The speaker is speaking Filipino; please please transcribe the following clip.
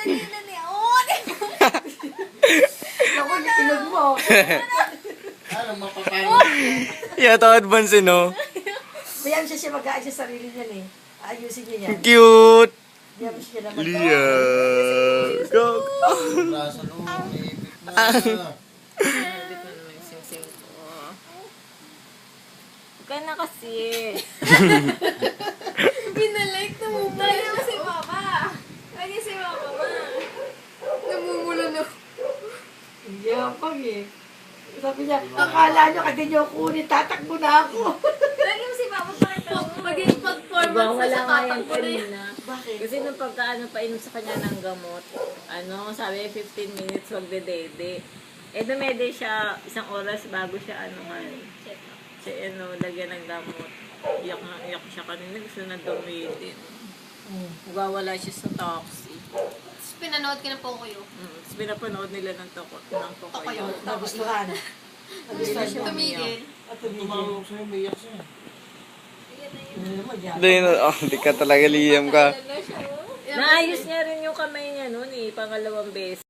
nila niya. Oo, di ba? Ako, inog mo. Ano, mapapangit. Yata advance eh, no? Mayroon siya mag-aayos sa sarili niya eh. Ayusin niya yan. Cute! Mayroon siya na Lia! Go! Braso no, may ipit na. Hindi ko naman yung sing-sing ko. Huwag ka na kasi. Pinalike na mo. Lagi mo si Papa. Lagi si Papa, ma. Namumulo na. Hindi pag eh. Sabi niya, akala niyo kasi niyo kunin, tatakbo na ako. Lagi mo si Papa, pakita mo. Maging pag-performance Wala sa nga yan tatakbo na yun. kanina. Bakit? Kasi nung pagkaano painom sa kanya ng gamot, sabi 15 minutes magdedede. Eh dumede siya 1 oras bago siya lagyan ng gamot. Iyak siya kanina, gusto na dumedin. Wala siya sa taxi. Tapos pinanood ka ng Pocoyo. Tapos pinapanood nila ng Tokoyo. Nagustuhan. Nagustuhan siya. Tumigil. At tumigil. Tumawag sa'yo, may iyak siya. Ano naman yan? Hindi ka talaga Liam ka. Naayos niya rin yung kamay niya noon pangalawang beses.